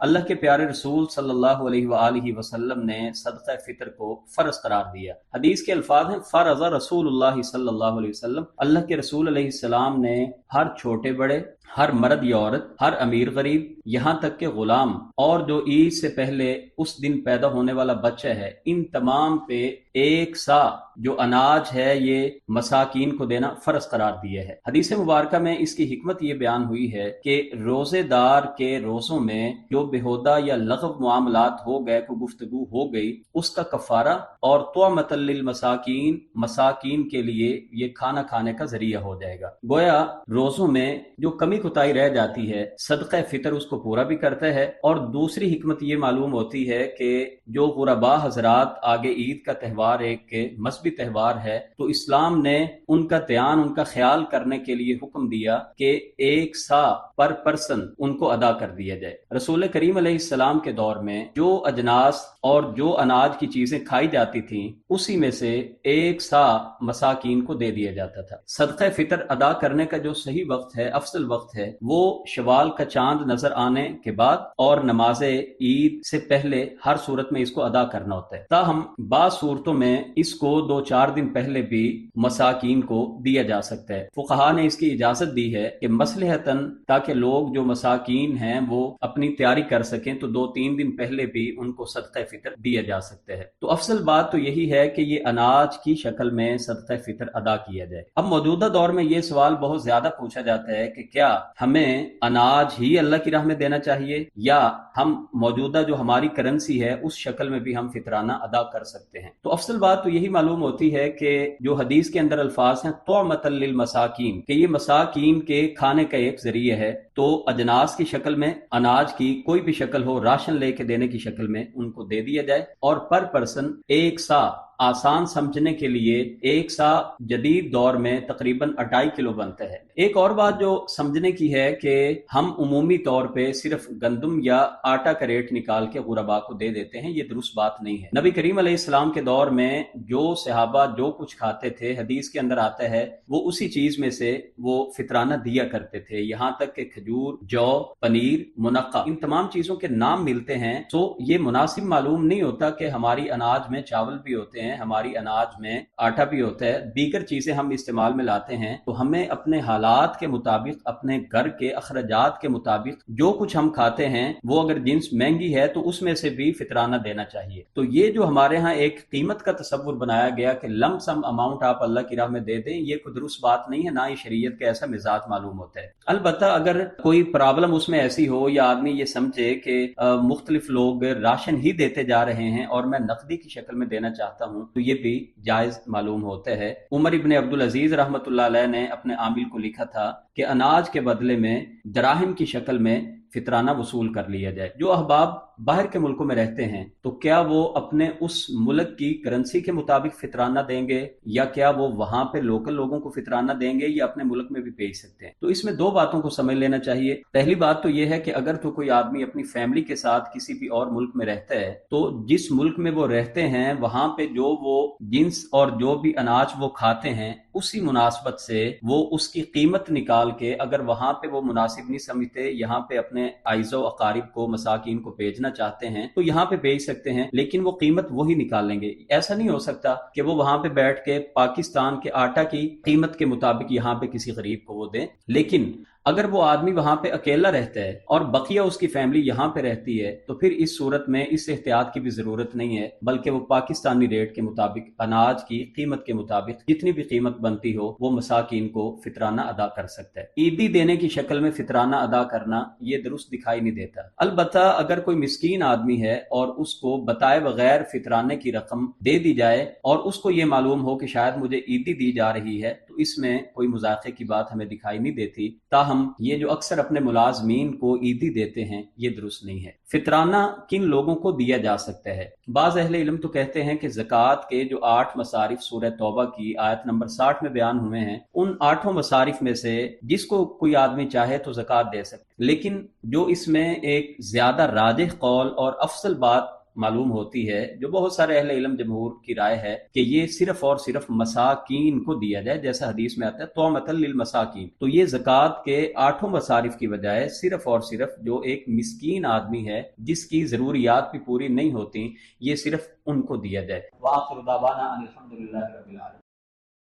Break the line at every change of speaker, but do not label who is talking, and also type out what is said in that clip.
اللہ کے پیارے رسول صلی اللہ علیہ وآلہ وسلم نے صدقہ فطر کو فرض قرار دیا۔ حدیث کے الفاظ ہیں فرض رسول اللہ صلی اللہ علیہ وسلم، اللہ کے رسول علیہ السلام نے ہر چھوٹے بڑے، ہر مرد یا عورت، ہر امیر غریب، یہاں تک کہ غلام اور جو عید سے پہلے اس دن پیدا ہونے والا بچہ ہے، ان تمام پہ ایک سا جو اناج ہے یہ مساکین کو دینا فرض قرار دیا ہے۔ حدیث مبارکہ میں اس کی حکمت یہ بیان ہوئی ہے کہ روزے دار کے روزوں میں جو بےہودہ یا لغو معاملات ہو گئے، کوئی گفتگو ہو گئی، اس کا کفارہ اور طعمۃ للمساکین، مساکین کے لیے یہ کھانا کھانے کا ذریعہ ہو جائے گا۔ گویا روزوں میں جو کمی کوتاہی رہ جاتی ہے، صدقہ فطر اس کو پورا بھی کرتا ہے، اور دوسری حکمت یہ معلوم ہوتی ہے کہ جو غرباء حضرات آگے عید کا تہوار ایک مذہبی تہوار ہے، تو اسلام نے ان کا دھیان، ان کا خیال کرنے کے لیے حکم دیا کہ ایک سا پر پرسن ان کو ادا کر دیا جائے۔ رسول کریم علیہ السلام کے دور میں جو اجناس اور جو اناج کی چیزیں کھائی جاتی تھیں، اسی میں سے ایک سا مساکین کو دے دیا جاتا تھا۔ صدقہ فطر ادا کرنے کا جو صحیح وقت ہے، افضل وقت ہے، وہ شوال کا چاند نظر آنے کے بعد اور نماز عید سے پہلے ہر صورت میں اس کو ادا کرنا ہوتا ہے۔ تاہم بعض صورتوں میں اس کو 2-4 دن پہلے بھی مساکین کو دیا جا سکتا ہے۔ فقہا نے اس کی اجازت دی ہے کہ مصلحتاً تاکہ لوگ جو مساکین ہیں وہ اپنی تیاری کر سکیں، تو 2-3 دن پہلے بھی ان کو صدقہ فطر دیا جا سکتا ہے۔ تو افضل بات تو یہی ہے کہ یہ اناج کی شکل میں صدقہ فطر ادا کیا جائے۔ اب موجودہ دور میں یہ سوال بہت زیادہ پوچھا جاتا ہے کہ کیا ہمیں اناج ہی اللہ کی راہ میں دینا چاہیے، یا ہم موجودہ جو ہماری کرنسی ہے اس شکل میں بھی ہم فطرانہ ادا کر سکتے ہیں؟ تو افضل بات تو یہی معلوم ہوتی ہے کہ جو حدیث کے اندر الفاظ ہیں طعمۃ للمساکین، کہ یہ مساکین کے کھانے کا ایک ذریعہ ہے، تو اجناس کی شکل میں، اناج کی کوئی بھی شکل ہو، راشن لے کے دینے کی شکل میں ان کو دے دیا جائے، اور پر پرسن ایک سا، آسان سمجھنے کے لیے ایک سا جدید دور میں تقریباً 2.5 کلو بنتا ہے۔ ایک اور بات جو سمجھنے کی ہے کہ ہم عمومی طور پہ صرف گندم یا آٹا کا ریٹ نکال کے غرباء کو دے دیتے ہیں، یہ درست بات نہیں ہے۔ نبی کریم علیہ السلام کے دور میں جو صحابہ جو کچھ کھاتے تھے، حدیث کے اندر آتا ہے وہ اسی چیز میں سے وہ فطرانہ دیا کرتے تھے، یہاں تک کہ کھجور، جو، پنیر، منقع، ان تمام چیزوں کے نام ملتے ہیں۔ تو یہ مناسب معلوم نہیں ہوتا کہ ہماری اناج میں چاول بھی ہوتے ہیں، ہماری اناج میں آٹا بھی ہوتا ہے، دیگر چیزیں ہم استعمال میں لاتے ہیں، تو ہمیں اپنے حالات کے مطابق، اپنے گھر کے اخراجات کے مطابق جو کچھ ہم کھاتے ہیں، وہ اگر جنس مہنگی ہے تو اس میں سے بھی فطرانہ دینا چاہیے۔ تو یہ جو ہمارے ہاں ایک قیمت کا تصور بنایا گیا کہ لم سم اماؤنٹ آپ اللہ کی راہ میں دے دیں، یہ کوئی درست بات نہیں ہے، نہ ہی شریعت کا ایسا مزاج معلوم ہوتا ہے۔ البتہ اگر کوئی پرابلم اس میں ایسی ہو، یا آدمی یہ سمجھے کہ مختلف لوگ راشن ہی دیتے جا رہے ہیں اور میں نقدی کی شکل میں دینا چاہتا ہوں، تو یہ بھی جائز معلوم ہوتا ہے۔ عمر ابن عبدالعزیز رحمۃ اللہ علیہ نے اپنے عامل کو لکھا تھا کہ اناج کے بدلے میں دراہم کی شکل میں فطرانہ وصول کر لیا جائے۔ جو احباب باہر کے ملکوں میں رہتے ہیں تو کیا وہ اپنے اس ملک کی کرنسی کے مطابق فطرانہ دیں گے، یا کیا وہ وہاں پہ لوکل لوگوں کو فطرانہ دیں گے، یا اپنے ملک میں بھی بھیج سکتے ہیں؟ تو اس میں 2 باتوں کو سمجھ لینا چاہیے۔ پہلی بات تو یہ ہے کہ اگر تو کوئی آدمی اپنی فیملی کے ساتھ کسی بھی اور ملک میں رہتا ہے، تو جس ملک میں وہ رہتے ہیں وہاں پہ جو وہ جنس اور جو بھی اناج وہ کھاتے ہیں، اسی مناسبت سے وہ اس کی قیمت نکال کے، اگر وہاں پہ وہ مناسب نہیں سمجھتے، یہاں پہ اپنے اعزا و اقارب کو، مساکین کو بھیجنا چاہتے ہیں تو یہاں پہ بھیج سکتے ہیں، لیکن وہ قیمت وہی نکالیں گے۔ ایسا نہیں ہو سکتا کہ وہ وہاں پہ بیٹھ کے پاکستان کے آٹا کی قیمت کے مطابق یہاں پہ کسی غریب کو وہ دیں۔ لیکن اگر وہ آدمی وہاں پہ اکیلا رہتا ہے اور بقیہ اس کی فیملی یہاں پہ رہتی ہے، تو پھر اس صورت میں اس احتیاط کی بھی ضرورت نہیں ہے، بلکہ وہ پاکستانی ریٹ کے مطابق، اناج کی قیمت کے مطابق جتنی بھی قیمت بنتی ہو، وہ مساکین کو فطرانہ ادا کر سکتا ہے۔ عیدی دینے کی شکل میں فطرانہ ادا کرنا یہ درست دکھائی نہیں دیتا۔ البتہ اگر کوئی مسکین آدمی ہے اور اس کو بتائے بغیر فطرانے کی رقم دے دی جائے، اور اس کو یہ معلوم ہو کہ شاید مجھے عیدی دی جا رہی ہے، تو اس میں کوئی مذاقے کی بات ہمیں دکھائی نہیں دیتی۔ تاہم یہ جو اکثر اپنے ملازمین کو عیدی دیتے ہیں، یہ درست نہیں ہے۔ فطرانہ کن لوگوں کو دیا جا سکتا ہے؟ بعض اہل علم تو کہتے ہیں کہ زکوٰۃ کے جو 8 مصارف سورہ توبہ کی آیت نمبر 60 میں بیان ہوئے ہیں، ان 8 مصارف میں سے جس کو کوئی آدمی چاہے تو زکوٰۃ دے سکتے، لیکن جو اس میں ایک زیادہ راجح قول اور افضل بات معلوم ہوتی ہے، جو بہت سارے اہل علم جمہور کی رائے ہے کہ یہ صرف اور صرف مساکین کو دیا جائے، جیسا حدیث میں آتا ہے طعمۃ للمساکین۔ تو یہ زکوٰۃ کے 8 مصارف کی بجائے صرف اور صرف جو ایک مسکین آدمی ہے جس کی ضروریات بھی پوری نہیں ہوتی، یہ صرف ان کو دیا جائے۔ وآخر دعوانا ان الحمد للہ رب العالمین۔